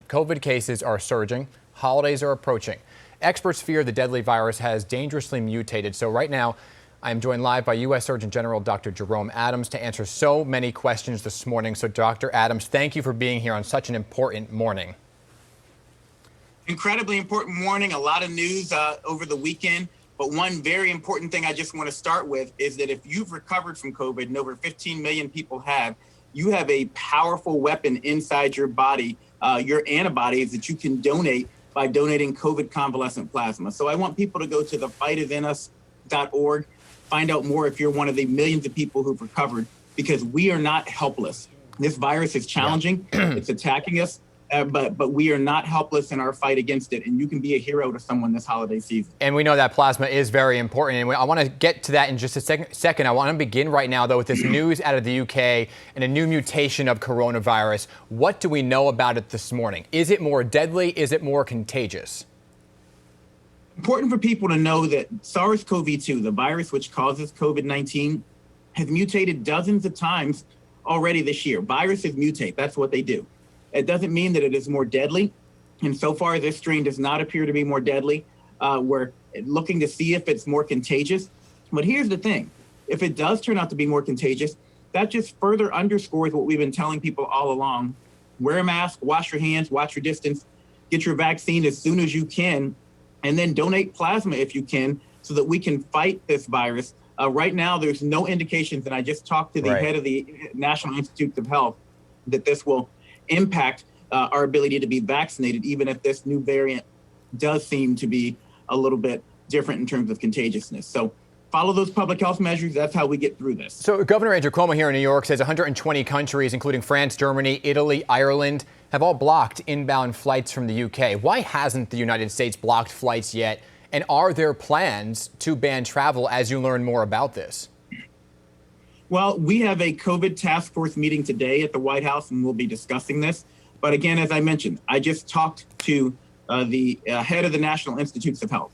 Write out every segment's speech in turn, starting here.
COVID cases are surging. Holidays are approaching. Experts fear the deadly virus has dangerously mutated. So right now, I am joined live by U.S. Surgeon General Dr. Jerome Adams to answer so many questions this morning. So Dr. Adams, thank you for being here on such an important morning. Incredibly important morning, a lot of news over the weekend. But one very important thing I just want to start with is that if you've recovered from COVID, and over 15 million people have, you have a powerful weapon inside your body, your antibodies that you can donate by donating COVID convalescent plasma. So I want people to go to thefightithinus.org, find out more if you're one of the millions of people who've recovered, because we are not helpless. This virus is challenging, it's attacking us. But we are not helpless in our fight against it, and you can be a hero to someone this holiday season. And we know that plasma is very important, and I want to get to that in just a second. I want to begin right now, though, with this news out of the UK and a new mutation of coronavirus. What do we know about it this morning? Is it more deadly? Is it more contagious? Important for people to know that SARS-CoV-2, the virus which causes COVID-19, has mutated dozens of times already this year. Viruses mutate. That's what they do. It doesn't mean that it is more deadly. And so far, this strain does not appear to be more deadly. We're looking to see if it's more contagious. But here's the thing. If it does turn out to be more contagious, that just further underscores what we've been telling people all along. Wear a mask, wash your hands, watch your distance, get your vaccine as soon as you can, and then donate plasma if you can so that we can fight this virus. Right now, there's no indications, and I just talked to the head of the National Institutes of Health, that this will impact our ability to be vaccinated, even if this new variant does seem to be a little bit different in terms of contagiousness. So follow those public health measures. That's how we get through this. So Governor Andrew Cuomo here in New York says 120 countries, including France, Germany, Italy, Ireland, have all blocked inbound flights from the UK. Why hasn't the United States blocked flights yet? And are there plans to ban travel as you learn more about this? Well, we have a COVID task force meeting today at the White House, and we'll be discussing this. But again, as I mentioned, I just talked to the head of the National Institutes of Health.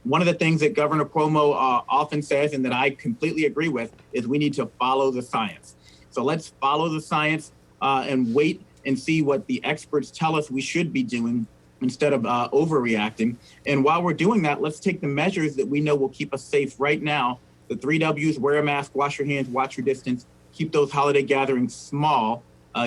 One of the things that Governor Cuomo often says, and that I completely agree with, is we need to follow the science. So let's follow the science and wait and see what the experts tell us we should be doing instead of overreacting. And while we're doing that, let's take the measures that we know will keep us safe right now. The 3 W's: wear a mask, wash your hands, watch your distance, keep those holiday gatherings small,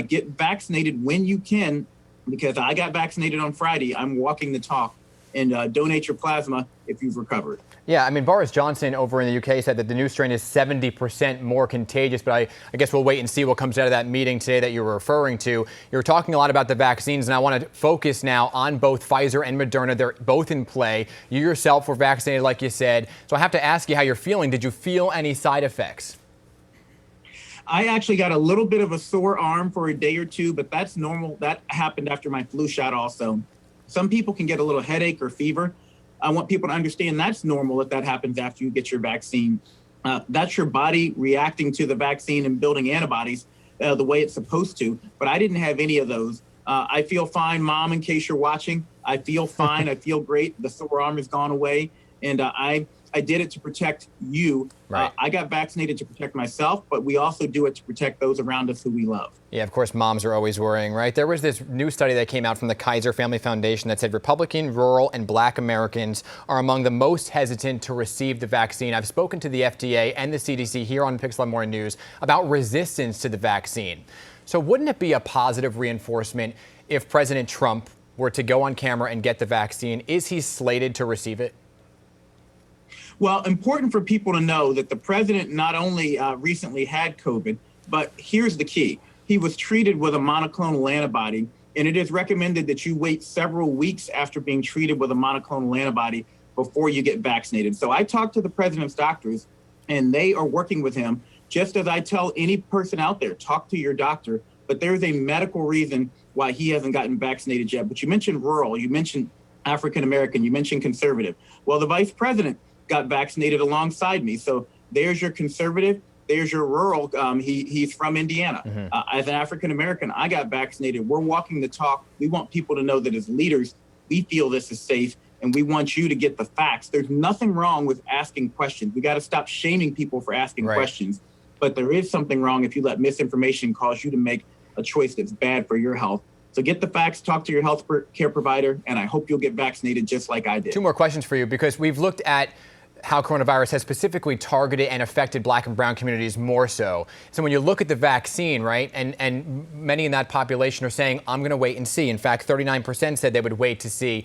get vaccinated when you can, because I got vaccinated on Friday. I'm walking the talk, and donate your plasma if you've recovered. Yeah, I mean, Boris Johnson over in the UK said that the new strain is 70% more contagious, but I guess we'll wait and see what comes out of that meeting today that you were referring to. You're talking a lot about the vaccines, and I want to focus now on both Pfizer and Moderna. They're both in play. You yourself were vaccinated, like you said. So I have to ask you how you're feeling. Did you feel any side effects? I actually got a little bit of a sore arm for a day or two, but that's normal. That happened after my flu shot also. Some people can get a little headache or fever. I want people to understand that's normal if that happens after you get your vaccine. That's your body reacting to the vaccine and building antibodies the way it's supposed to. But I didn't have any of those. I feel fine, Mom, in case you're watching. I feel fine. I feel great. The sore arm has gone away. And I did it to protect you. Right. I got vaccinated to protect myself, but we also do it to protect those around us who we love. Yeah, of course, moms are always worrying, right? There was this new study that came out from the Kaiser Family Foundation that said Republican, rural, and Black Americans are among the most hesitant to receive the vaccine. I've spoken to the FDA and the CDC here on PIX11 Morning News about resistance to the vaccine. So wouldn't it be a positive reinforcement if President Trump were to go on camera and get the vaccine? Is he slated to receive it? Well, important for people to know that the president not only recently had COVID, but here's the key. He was treated with a monoclonal antibody, and it is recommended that you wait several weeks after being treated with a monoclonal antibody before you get vaccinated. So I talked to the president's doctors, and they are working with him, just as I tell any person out there, talk to your doctor. But there's a medical reason why he hasn't gotten vaccinated yet. But you mentioned rural, you mentioned African-American, you mentioned conservative. Well, the vice president got vaccinated alongside me. So there's your conservative, there's your rural. He's from Indiana. As an African-American, I got vaccinated. We're walking the talk. We want people to know that as leaders, we feel this is safe, and we want you to get the facts. There's nothing wrong with asking questions. We got to stop shaming people for asking questions. But there is something wrong if you let misinformation cause you to make a choice that's bad for your health. So get the facts, talk to your health care provider, and I hope you'll get vaccinated just like I did. Two more questions for you, because we've looked at how coronavirus has specifically targeted and affected Black and brown communities more so. So when you look at the vaccine, right, and many in that population are saying, I'm going to wait and see. In fact, 39% said they would wait to see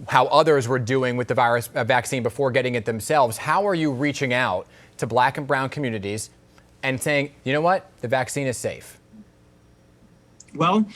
how others were doing with the vaccine before getting it themselves. How are you reaching out to Black and brown communities and saying, you know what, the vaccine is safe? Well,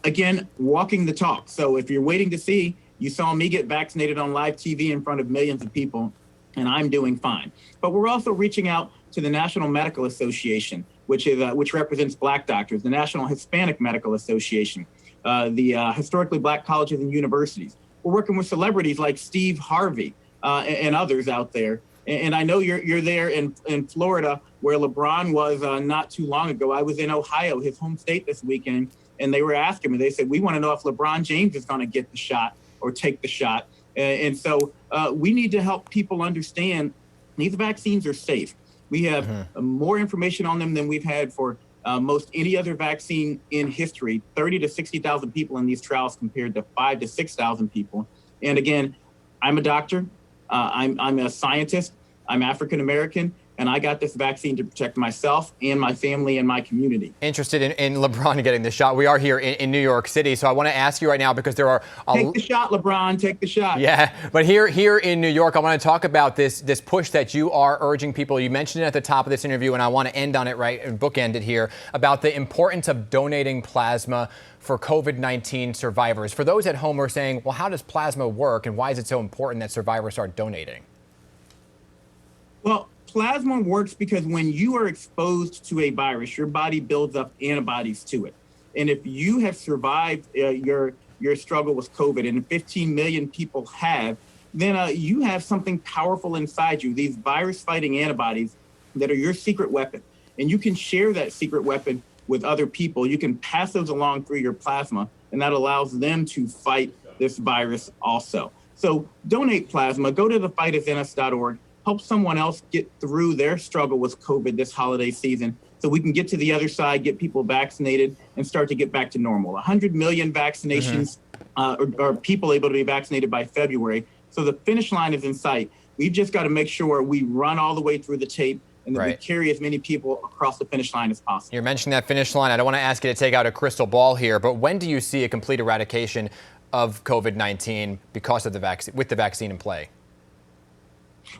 again, walking the talk. So if you're waiting to see, you saw me get vaccinated on live TV in front of millions of people, and I'm doing fine. But we're also reaching out to the National Medical Association, which represents Black doctors, the National Hispanic Medical Association, the historically Black colleges and universities. We're working with celebrities like Steve Harvey and others out there. And I know you're there in Florida, where LeBron was not too long ago. I was in Ohio, his home state, this weekend, and they were asking me, they said, we want to know if LeBron James is going to get the shot or take the shot. And so we need to help people understand these vaccines are safe. We have more information on them than we've had for most any other vaccine in history, 30 to 60,000 people in these trials compared to 5,000 to 6,000 people. And again, I'm a doctor, I'm a scientist, I'm African-American, and I got this vaccine to protect myself and my family and my community. Interested in LeBron getting the shot. We are here in New York City, so I want to ask you right now, because there are take the shot, LeBron, take the shot. Yeah, but here in New York, I want to talk about this push that you are urging people. You mentioned it at the top of this interview, and I want to end on it right and bookend it here, about the importance of donating plasma for COVID-19 survivors. For those at home who are saying, well, how does plasma work, and why is it so important that survivors start donating? Well, plasma works because when you are exposed to a virus, your body builds up antibodies to it. And if you have survived your struggle with COVID, and 15 million people have, then you have something powerful inside you, these virus-fighting antibodies that are your secret weapon. And you can share that secret weapon with other people. You can pass those along through your plasma, and that allows them to fight this virus also. So donate plasma. Go to thefightithinus.org. Help someone else get through their struggle with COVID this holiday season, so we can get to the other side, get people vaccinated, and start to get back to normal. 100 million vaccinations are people able to be vaccinated by February. So the finish line is in sight. We've just got to make sure we run all the way through the tape, and that we carry as many people across the finish line as possible. You're mentioning that finish line. I don't want to ask you to take out a crystal ball here, but when do you see a complete eradication of COVID-19 because of the vaccine, with the vaccine in play?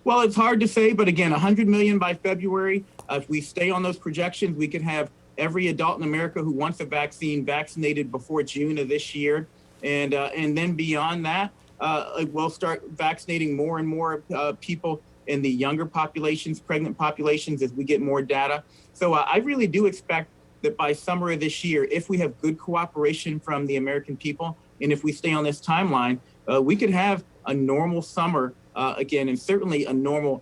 Well, it's hard to say, but again, 100 million by February. If we stay on those projections, we could have every adult in America who wants a vaccine vaccinated before June of this year. And then beyond that, we'll start vaccinating more and more people in the younger populations, pregnant populations, as we get more data. So I really do expect that by summer of this year, if we have good cooperation from the American people, and if we stay on this timeline, we could have a normal summer again, and certainly a normal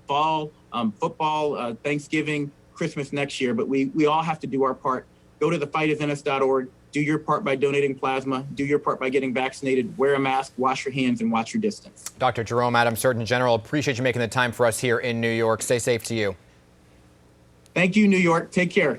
fall, football, Thanksgiving, Christmas next year. But we all have to do our part. Go to thefightithinus.org. Do your part by donating plasma. Do your part by getting vaccinated. Wear a mask, wash your hands, and watch your distance. Dr. Jerome Adams, Surgeon General, appreciate you making the time for us here in New York. Stay safe to you. Thank you, New York. Take care.